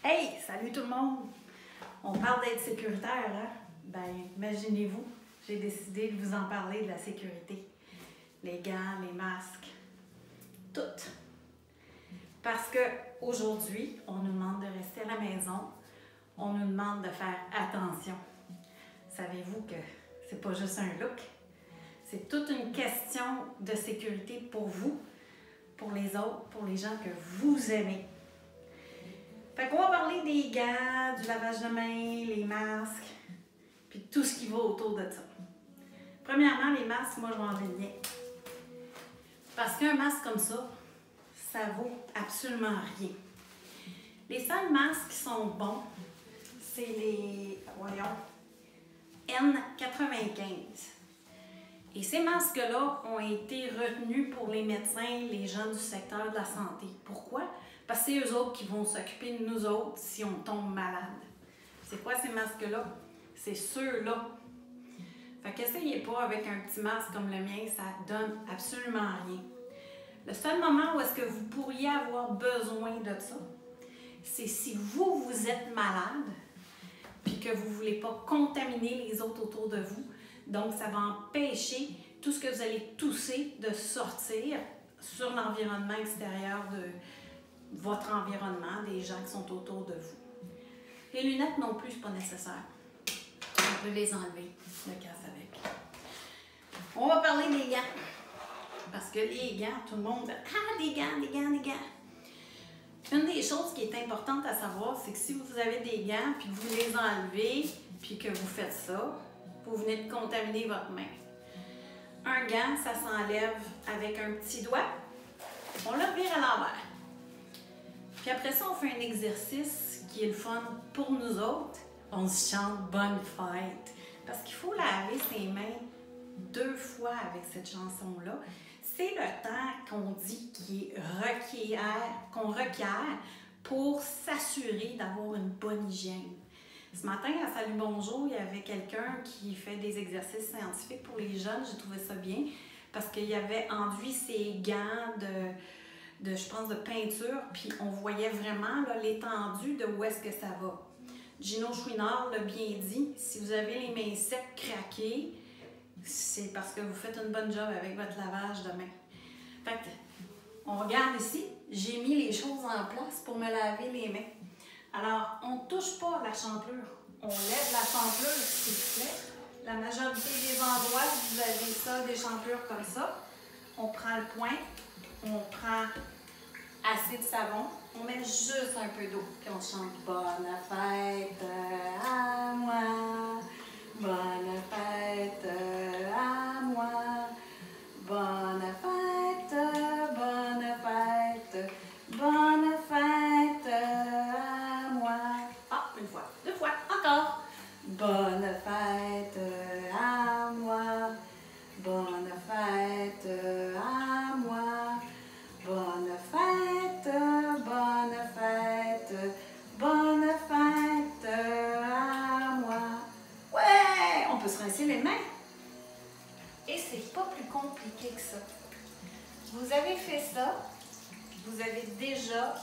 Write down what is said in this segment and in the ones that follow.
Hey, salut tout le monde! On parle d'être sécuritaire, hein? Ben, imaginez-vous, j'ai décidé de vous en parler de la sécurité. Les gants, les masques, tout. Parce que aujourd'hui, on nous demande de rester à la maison, on nous demande de faire attention. Savez-vous que c'est pas juste un look? C'est toute une question de sécurité pour vous, pour les autres, pour les gens que vous aimez. Fait qu'on va parler des gants, du lavage de mains, les masques, puis tout ce qui va autour de ça. Premièrement, les masques, moi je vais en venir. Parce qu'un masque comme ça, ça vaut absolument rien. Les seuls masques qui sont bons, c'est les, N95. Et ces masques-là ont été retenus pour les médecins, les gens du secteur de la santé. Pourquoi? Parce que c'est eux autres qui vont s'occuper de nous autres si on tombe malade. C'est quoi ces masques-là? C'est ceux-là. Fait qu'essayez pas avec un petit masque comme le mien, ça donne absolument rien. Le seul moment où est-ce que vous pourriez avoir besoin de ça, c'est si vous êtes malade, puis que vous ne voulez pas contaminer les autres autour de vous. Donc, ça va empêcher tout ce que vous allez tousser de sortir sur l'environnement extérieur de votre environnement, des gens qui sont autour de vous. Les lunettes non plus, c'est pas nécessaire. On peut les enlever, le casse avec. On va parler des gants. Parce que les gants, tout le monde dit « Ah, des gants, des gants, des gants! » Une des choses qui est importante à savoir, c'est que si vous avez des gants, puis que vous les enlevez, puis que vous faites ça, vous venez de contaminer votre main. Un gant, ça s'enlève avec un petit doigt. On le vire à l'envers. Puis après ça, on fait un exercice qui est le fun pour nous autres. On se chante « Bonne fête ». Parce qu'il faut laver ses mains 2 fois avec cette chanson-là. C'est le temps qu'on dit qu'on requiert pour s'assurer d'avoir une bonne hygiène. Ce matin, à Salut Bonjour, il y avait quelqu'un qui fait des exercices scientifiques pour les jeunes. J'ai trouvé ça bien parce qu'il avait enduit ses gants je pense, de peinture, puis on voyait vraiment l'étendue de où est-ce que ça va. Gino Chouinard l'a bien dit, si vous avez les mains secs, craquées, c'est parce que vous faites une bonne job avec votre lavage de mains. Fait que, on regarde ici, j'ai mis les choses en place pour me laver les mains. Alors, on ne touche pas la champlure. On lève la champlure, s'il vous plaît. La majorité des endroits, vous avez ça, des champlures comme ça. On prend le point, on prend assez de savon, on met juste un peu d'eau, puis on chante « Bonne fête à moi, bonne fête à moi, bonne fête, bonne fête, bonne fête à moi. » Ah, une fois, 2 fois, encore. Bonne fête à moi, bonne fête à moi, bonne fête, bonne fête, bonne fête à moi. Ouais, on peut se rincer les mains. Et c'est pas plus compliqué que ça. Vous avez fait ça, vous avez déjà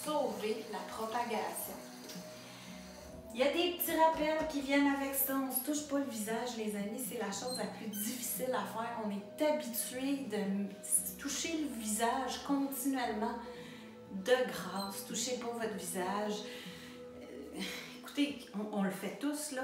sauvé la propagation. Il y a des petits rappels qui viennent avec ça. On ne se touche pas le visage, les amis. C'est la chose la plus difficile à faire. On est habitué de se toucher le visage continuellement. De grâce, touchez pas votre visage. Écoutez, on le fait tous, là.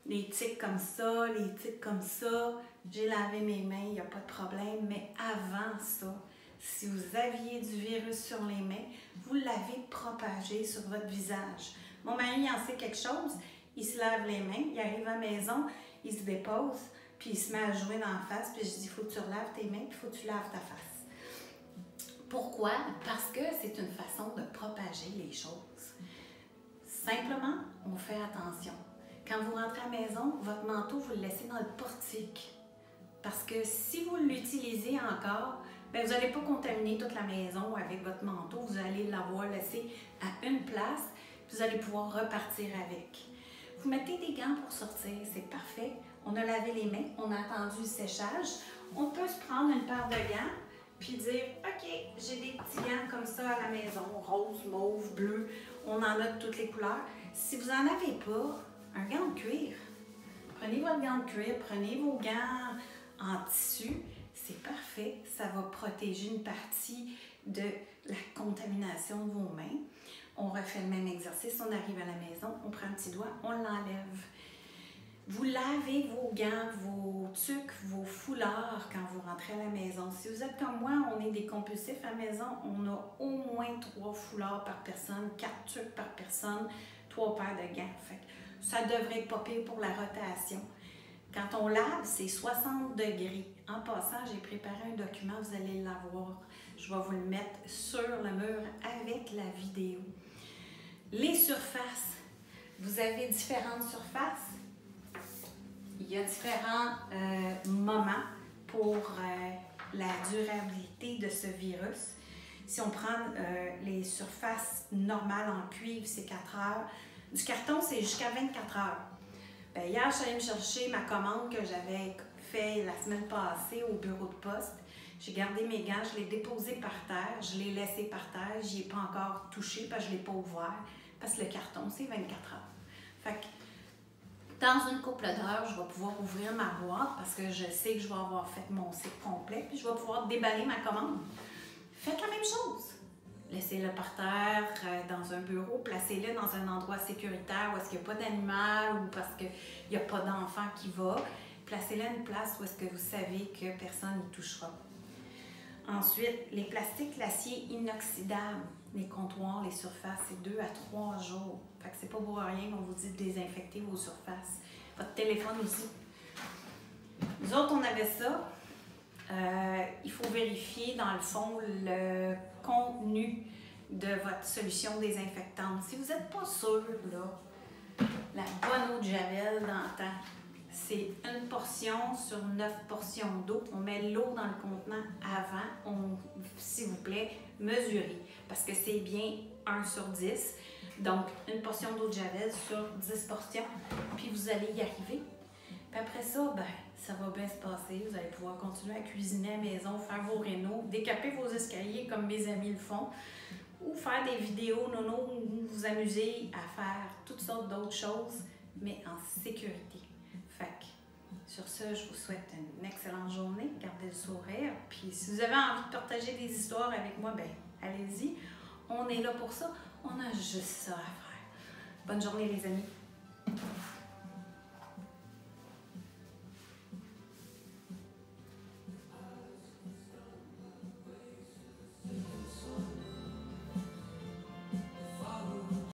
Les tics comme ça, les tics comme ça. J'ai lavé mes mains, il n'y a pas de problème. Mais avant ça, si vous aviez du virus sur les mains, vous l'avez propagé sur votre visage. Mon mari il en sait quelque chose, il se lave les mains, il arrive à la maison, il se dépose, puis il se met à jouer dans la face, puis je dis, il faut que tu relaves tes mains, puis il faut que tu laves ta face. Pourquoi? Parce que c'est une façon de propager les choses. Simplement, on fait attention. Quand vous rentrez à la maison, votre manteau, vous le laissez dans le portique. Parce que si vous l'utilisez encore, bien, vous n'allez pas contaminer toute la maison avec votre manteau, vous allez l'avoir laissé à une place, vous allez pouvoir repartir avec. Vous mettez des gants pour sortir, c'est parfait. On a lavé les mains, on a attendu le séchage. On peut se prendre une paire de gants puis dire « Ok, j'ai des petits gants comme ça à la maison, rose, mauve, bleu. » On en a de toutes les couleurs. Si vous n'en avez pas, un gant de cuir. Prenez votre gant de cuir, prenez vos gants en tissu. C'est parfait. Ça va protéger une partie de la contamination de vos mains. On refait le même exercice. On arrive à la maison, on prend un petit doigt, on l'enlève. Vous lavez vos gants, vos tucs, vos foulards quand vous rentrez à la maison. Si vous êtes comme moi, on est des compulsifs à la maison, on a au moins 3 foulards par personne, 4 tucs par personne, 3 paires de gants. Fait que ça devrait être pas pire pour la rotation. Quand on lave, c'est 60 degrés. En passant, j'ai préparé un document, vous allez l'avoir. Je vais vous le mettre sur le mur avec la vidéo. Les surfaces. Vous avez différentes surfaces. Il y a différents moments pour la durabilité de ce virus. Si on prend les surfaces normales en cuivre, c'est 4 heures. Du carton, c'est jusqu'à 24 heures. Bien, hier, je suis allée me chercher ma commande que j'avais fait la semaine passée au bureau de poste. J'ai gardé mes gants, je l'ai déposé par terre, je l'ai laissé par terre, je n'y ai pas encore touché parce que je ne l'ai pas ouvert. Parce que le carton, c'est 24 heures. Fait que, dans une couple d'heures, je vais pouvoir ouvrir ma boîte parce que je sais que je vais avoir fait mon cycle complet, puis je vais pouvoir déballer ma commande. Faites la même chose. Laissez-le par terre, dans un bureau, placez-le dans un endroit sécuritaire où est-ce qu'il n'y a pas d'animal ou parce qu'il n'y a pas d'enfant qui va. Placez-le à une place où est-ce que vous savez que personne n'y touchera. Ensuite, les plastiques, l'acier inoxydable, les comptoirs, les surfaces, c'est 2 à 3 jours. Fait que c'est pas pour rien qu'on vous dit de désinfecter vos surfaces. Votre téléphone aussi. Nous autres, on avait ça. Il faut vérifier, dans le fond, le contenu de votre solution désinfectante. Si vous n'êtes pas sûr, là, la bonne eau de Javel dans le temps, c'est 1 portion sur 9 portions d'eau. On met l'eau dans le contenant avant. S'il vous plaît, mesurez. Parce que c'est bien 1 sur 10. Donc, 1 portion d'eau de Javel sur 10 portions. Puis vous allez y arriver. Puis après ça, ben, ça va bien se passer. Vous allez pouvoir continuer à cuisiner à la maison, faire vos rénaux, décaper vos escaliers comme mes amis le font, ou faire des vidéos nono où vous amusez à faire toutes sortes d'autres choses, mais en sécurité. Fait que, sur ce, je vous souhaite une excellente journée. Gardez le sourire. Puis si vous avez envie de partager des histoires avec moi, ben allez-y. On est là pour ça. On a juste ça à faire. Bonne journée les amis.